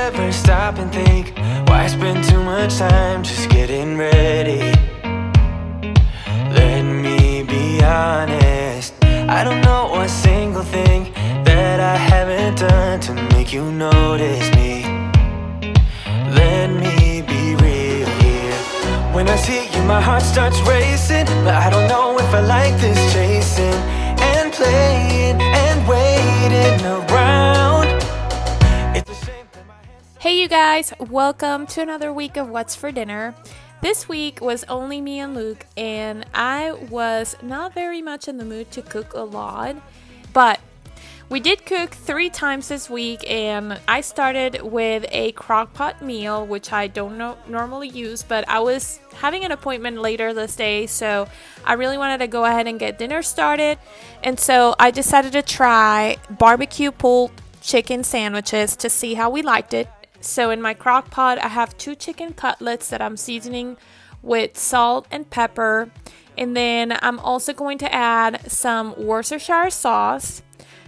ever stop and think, why spend too much time just getting ready? Let me be honest, I don't know a single thing that I haven't done to make you notice me. Let me be real here. When I see you, my heart starts racing, but I don't know if I like this chasing and playing and waiting around. It's a shame that my hands... Hey you guys, welcome to another week of What's for Dinner. This week was only me and Luke, and I was not very much in the mood to cook a lot, but we did cook 3 times this week, and I started with a crock pot meal, which I don't normally use, but I was having an appointment later this day, so I really wanted to go ahead and get dinner started, and so I decided to try barbecue pulled chicken sandwiches to see how we liked it. So in my crock pot, I have 2 chicken cutlets that I'm seasoning with salt and pepper, and then I'm also going to add some Worcestershire sauce,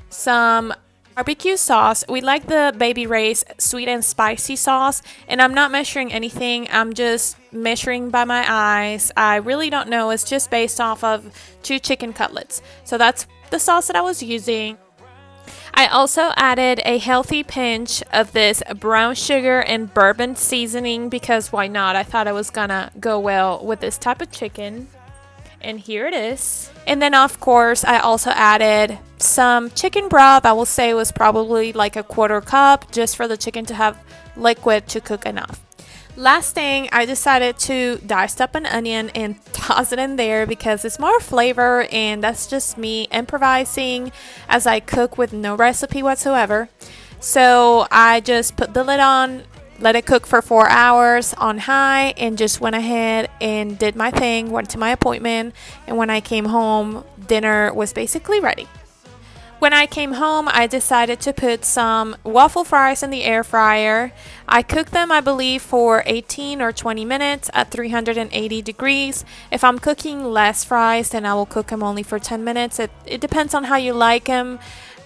some barbecue sauce. We like the Baby Ray's sweet and spicy sauce, and I'm not measuring anything. I'm just measuring by my eyes. I really don't know. It's just based off of 2 chicken cutlets. So that's the sauce that I was using. I also added a healthy pinch of this brown sugar and bourbon seasoning because why not? I thought it was gonna go well with this type of chicken. And here it is. And then of course I also added some chicken broth. I will say it was probably like a 1/4 cup just for the chicken to have liquid to cook enough. Last thing, I decided to dice up an onion and toss it in there because it's more flavor, and that's just me improvising as I cook with no recipe whatsoever. So I just put the lid on, let it cook for 4 hours on high, and just went ahead and did my thing, went to my appointment, and when I came home, dinner was basically ready. When I came home, I decided to put some waffle fries in the air fryer. I cooked them, I believe, for 18 or 20 minutes at 380 degrees. If I'm cooking less fries, then I will cook them only for 10 minutes. It depends on how you like them.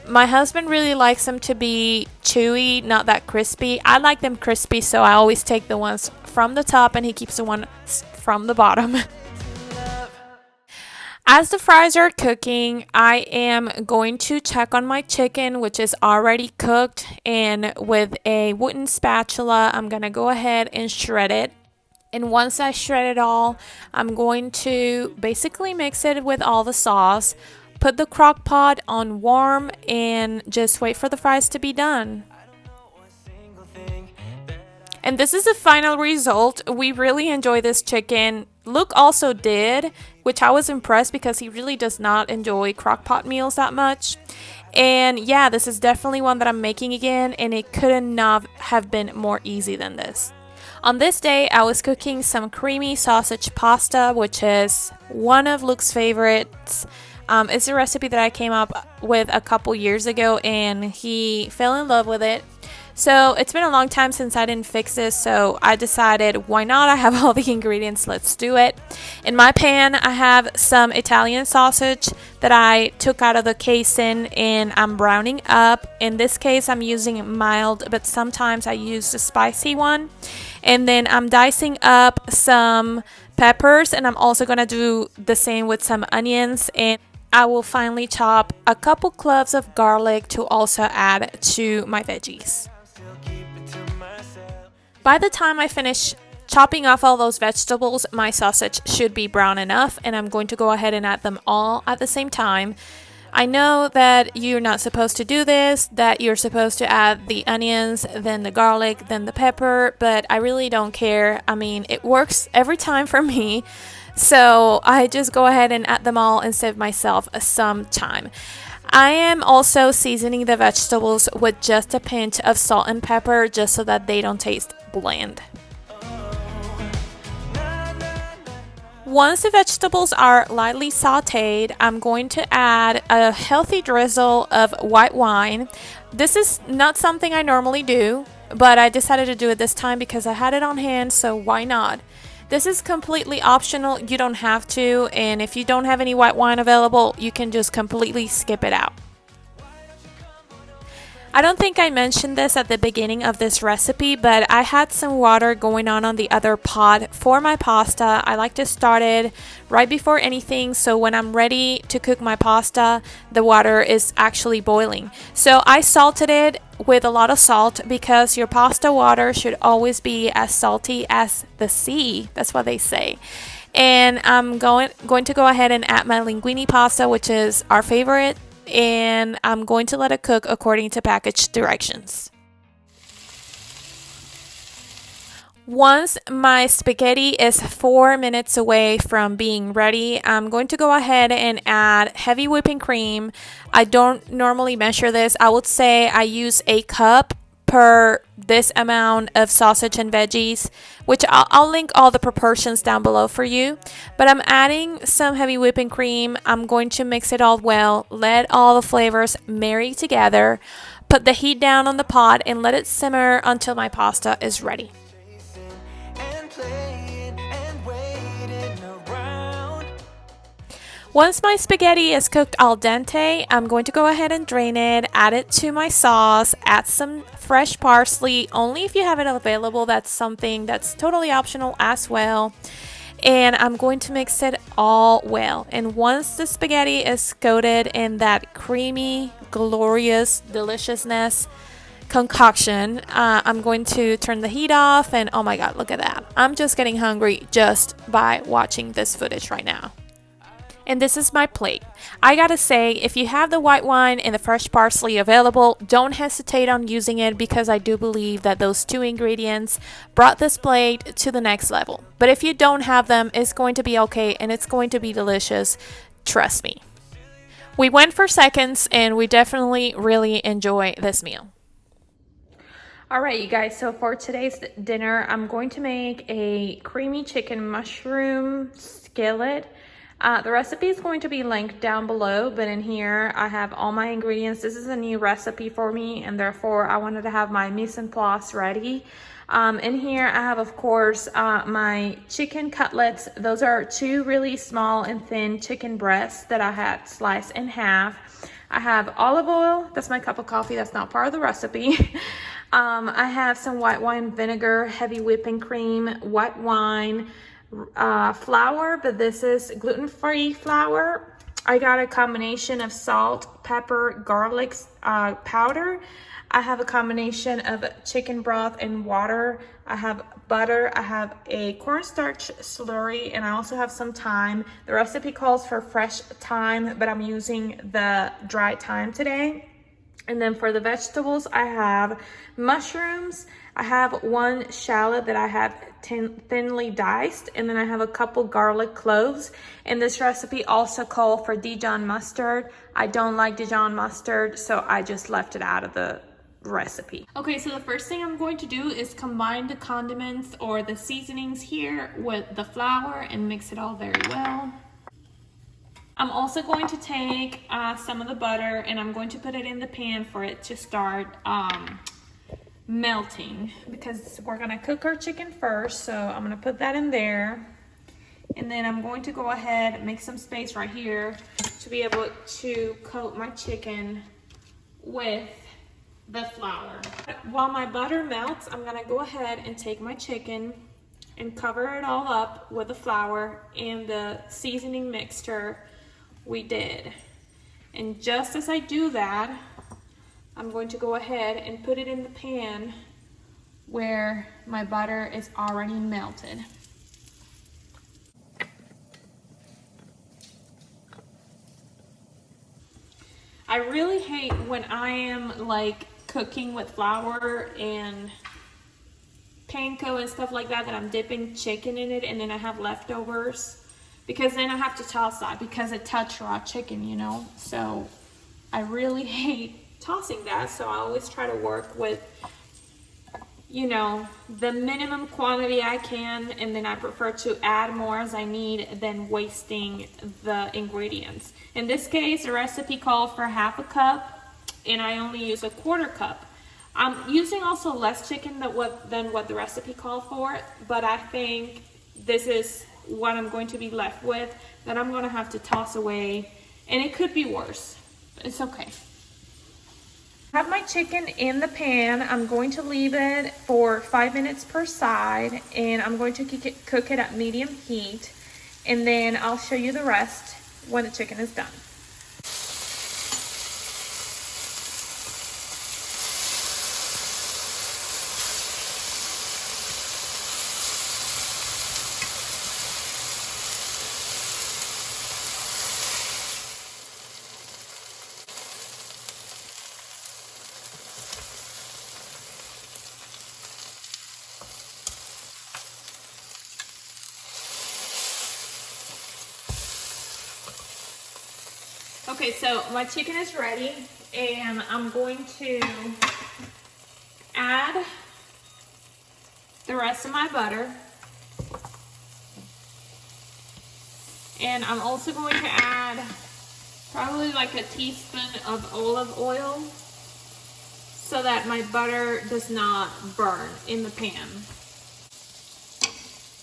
My husband really likes them to be chewy, not that crispy. I like them crispy, so I always take the ones from the top, and he keeps the ones from the bottom. As the fries are cooking, I am going to check on my chicken, which is already cooked, and with a wooden spatula, I'm going to go ahead and shred it. And once I shred it all, I'm going to basically mix it with all the sauce, put the crock pot on warm, and just wait for the fries to be done. And this is the final result. We really enjoy this chicken. Luke also did, which I was impressed because he really does not enjoy crock pot meals that much. And yeah, this is definitely one that I'm making again, and it could not have been more easy than this. On this day, I was cooking some creamy sausage pasta, which is one of Luke's favorites. It's a recipe that I came up with a couple years ago, and he fell in love with it. So it's been a long time since I didn't fix this, so I decided, why not? I have all the ingredients, let's do it. In my pan, I have some Italian sausage that I took out of the casing, and I'm browning up. In this case, I'm using mild, but sometimes I use the spicy one. And then I'm dicing up some peppers, and I'm also going to do the same with some onions, and I will finally chop a couple cloves of garlic to also add to my veggies. By the time I finish chopping off all those vegetables, my sausage should be brown enough, and I'm going to go ahead and add them all at the same time. I know that you're not supposed to do this, that you're supposed to add the onions, then the garlic, then the pepper, but I really don't care. I mean, it works every time for me, so I just go ahead and add them all and save myself some time. I am also seasoning the vegetables with just a pinch of salt and pepper just so that they don't taste bland. Once the vegetables are lightly sauteed, I'm going to add a healthy drizzle of white wine. This is not something I normally do, but I decided to do it this time because I had it on hand, so why not? This is completely optional. You don't have to, and if you don't have any white wine available, you can just completely skip it out. I don't think I mentioned this at the beginning of this recipe, but I had some water going on the other pot for my pasta. I like to start it right before anything, so when I'm ready to cook my pasta, the water is actually boiling. So I salted it with a lot of salt because your pasta water should always be as salty as the sea. That's what they say. And I'm going to go ahead and add my linguine pasta, which is our favorite, and I'm going to let it cook according to package directions. Once my spaghetti is 4 minutes away from being ready, I'm going to go ahead and add heavy whipping cream. I don't normally measure this. I would say I use a cup per this amount of sausage and veggies, which I'll link all the proportions down below for you. But I'm adding some heavy whipping cream. I'm going to mix it all well, let all the flavors marry together, put the heat down on the pot, and let it simmer until my pasta is ready. Once my spaghetti is cooked al dente, I'm going to go ahead and drain it, add it to my sauce, add some fresh parsley, only if you have it available. That's something that's totally optional as well. And I'm going to mix it all well. And once the spaghetti is coated in that creamy, glorious deliciousness concoction, I'm going to turn the heat off, and oh my god, look at that. I'm just getting hungry just by watching this footage right now. And this is my plate. I gotta say, if you have the white wine and the fresh parsley available, don't hesitate on using it, because I do believe that those two ingredients brought this plate to the next level. But if you don't have them, it's going to be okay and it's going to be delicious. Trust me. We went for seconds and we definitely really enjoy this meal. Alright you guys, so for today's dinner, I'm going to make a creamy chicken mushroom skillet. The recipe is going to be linked down below, but in here I have all my ingredients. This is a new recipe for me, and therefore I wanted to have my mise en place ready. In here I have, of course, my chicken cutlets. Those are two really small and thin chicken breasts that I had sliced in half. I have olive oil. That's my cup of coffee. That's not part of the recipe. I have some white wine vinegar, heavy whipping cream, white wine, flour, but this is gluten-free flour. I got a combination of salt, pepper, garlic powder. I have a combination of chicken broth and water. I have butter. I have a cornstarch slurry, and I also have some thyme. The recipe calls for fresh thyme, but I'm using the dry thyme today. And then for the vegetables, I have mushrooms. I have one shallot that I have thinly diced, and then I have a couple garlic cloves. And this recipe also calls for Dijon mustard. I don't like Dijon mustard, so I just left it out of the recipe. Okay, so the first thing I'm going to do is combine the condiments or the seasonings here with the flour and mix it all very well. I'm also going to take some of the butter, and I'm going to put it in the pan for it to start melting, because we're gonna cook our chicken first. So I'm gonna put that in there, and then I'm going to go ahead and make some space right here to be able to coat my chicken with the flour. While my butter melts, I'm gonna go ahead and take my chicken and cover it all up with the flour and the seasoning mixture we did. And just as I do that, I'm going to go ahead and put it in the pan where my butter is already melted. I really hate when I am like cooking with flour and panko and stuff like that, that I'm dipping chicken in it and then I have leftovers, because then I have to toss that because it touched raw chicken, you know. So I really hate tossing that, so I always try to work with, you know, the minimum quantity I can, and then I prefer to add more as I need than wasting the ingredients. In this case, the recipe called for half a cup, and I only use a quarter cup. I'm using also less chicken than what the recipe called for, but I think this is what I'm going to be left with, that I'm going to have to toss away, and it could be worse, but it's okay. I have my chicken in the pan. I'm going to leave it for 5 minutes per side, and I'm going to cook it at medium heat, and then I'll show you the rest when the chicken is done. Okay, so my chicken is ready, and I'm going to add the rest of my butter. And I'm also going to add probably like a teaspoon of olive oil so that my butter does not burn in the pan.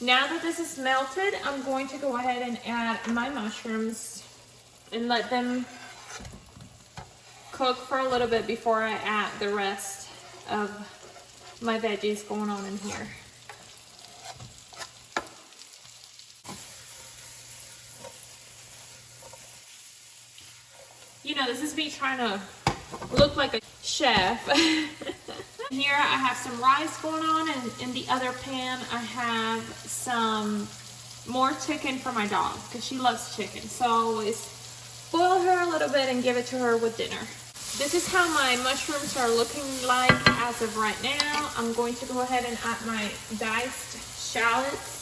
Now that this is melted, I'm going to go ahead and add my mushrooms and let them cook for a little bit before I add the rest of my veggies going on in here. You know, this is me trying to look like a chef. Here I have some rice going on, and in the other pan I have some more chicken for my dog because she loves chicken. So I always boil her a little bit and give it to her with dinner. This is how my mushrooms are looking like as of right now. I'm going to go ahead and add my diced shallots.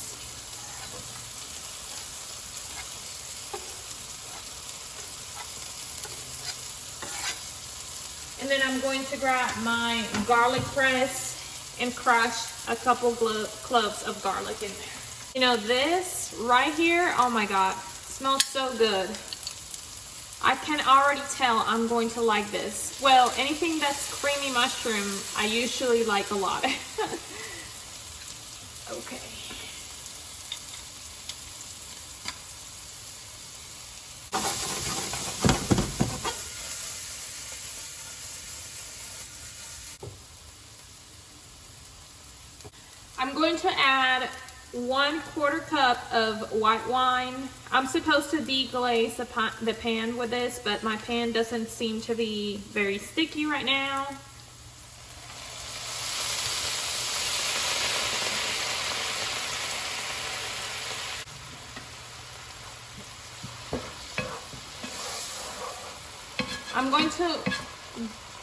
And then I'm going to grab my garlic press and crush a couple cloves of garlic in there. You know, this right here, oh my God, smells so good. I can already tell I'm going to like this. Well, anything that's creamy mushroom, I usually like a lot. Okay. I'm going to add 1/4 cup of white wine. I'm supposed to deglaze the pan with this, but my pan doesn't seem to be very sticky right now. I'm going to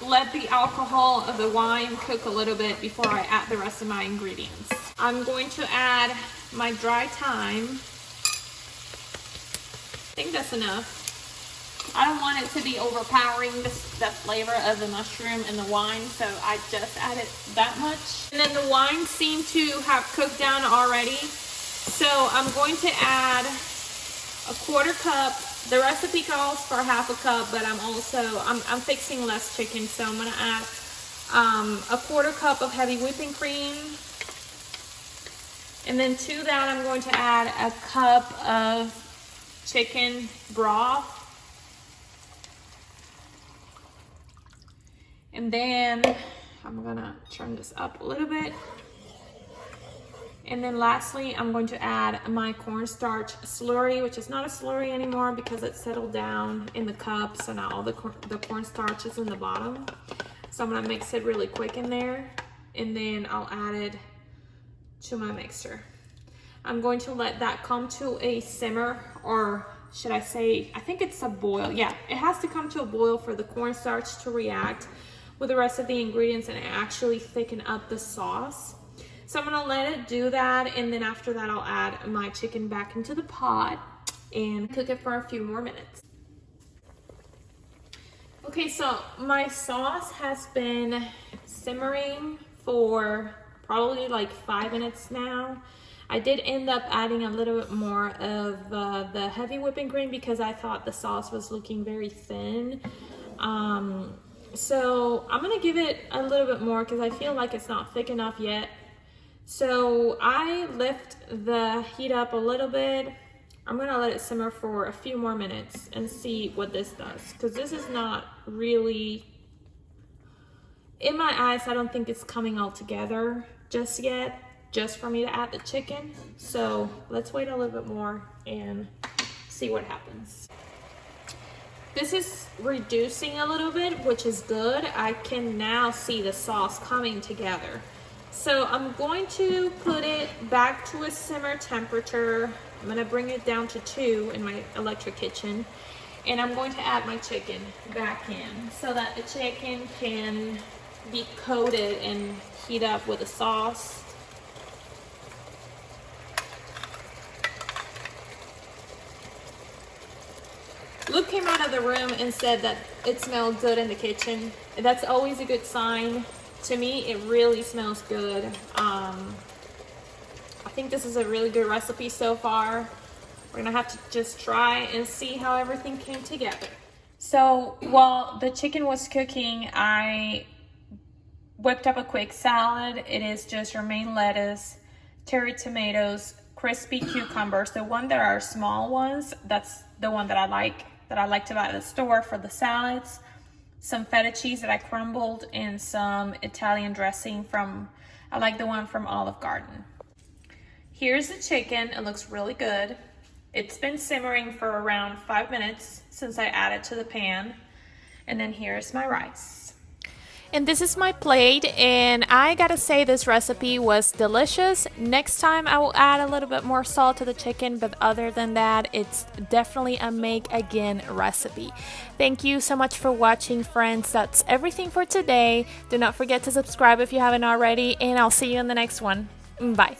let the alcohol of the wine cook a little bit before I add the rest of my ingredients. I'm going to add my dry thyme. I think that's enough. I don't want it to be overpowering the flavor of the mushroom and the wine, so I just added that much. And then the wine seemed to have cooked down already, so I'm going to add 1/4 cup. The recipe calls for 1/2 cup, but I'm fixing less chicken, so I'm gonna add 1/4 cup of heavy whipping cream. And then to that, I'm going to add a cup of chicken broth. And then I'm gonna turn this up a little bit. And then lastly, I'm going to add my cornstarch slurry, which is not a slurry anymore because it settled down in the cup. So now all the cornstarch is in the bottom. So I'm gonna mix it really quick in there. And then I'll add it to my mixer. I'm going to let that come to a simmer, or should I say, I think it's a boil. Yeah, it has to come to a boil for the cornstarch to react with the rest of the ingredients and actually thicken up the sauce. So I'm gonna let it do that, and then after that I'll add my chicken back into the pot and cook it for a few more minutes. Okay, so my sauce has been simmering for probably like 5 minutes now. I did end up adding a little bit more of the heavy whipping cream because I thought the sauce was looking very thin. So I'm gonna give it a little bit more because I feel like it's not thick enough yet. So I lift the heat up a little bit. I'm gonna let it simmer for a few more minutes and see what this does, because this is not really in my eyes, I don't think it's coming all together just yet, just for me to add the chicken. So let's wait a little bit more and see what happens. This is reducing a little bit, which is good. I can now see the sauce coming together. So I'm going to put it back to a simmer temperature. I'm gonna bring it down to 2 in my electric kitchen. And I'm going to add my chicken back in so that the chicken can be coated and heat up with the sauce. Luke came out of the room and said that it smelled good in the kitchen. That's always a good sign. To me, it really smells good. I think this is a really good recipe so far. We're gonna have to just try and see how everything came together. So while the chicken was cooking, I whipped up a quick salad. It is just romaine lettuce, cherry tomatoes, crispy cucumbers. The one that are small ones, that's the one that I like to buy at the store for the salads. Some feta cheese that I crumbled, and some Italian dressing I like the one from Olive Garden. Here's the chicken. It looks really good. It's been simmering for around 5 minutes since I added to the pan. And then here's my rice. And this is my plate, and I gotta say this recipe was delicious. Next time I will add a little bit more salt to the chicken, but other than that, it's definitely a make again recipe. Thank you so much for watching, friends. That's everything for today. Do not forget to subscribe if you haven't already, and I'll see you in the next one. Bye.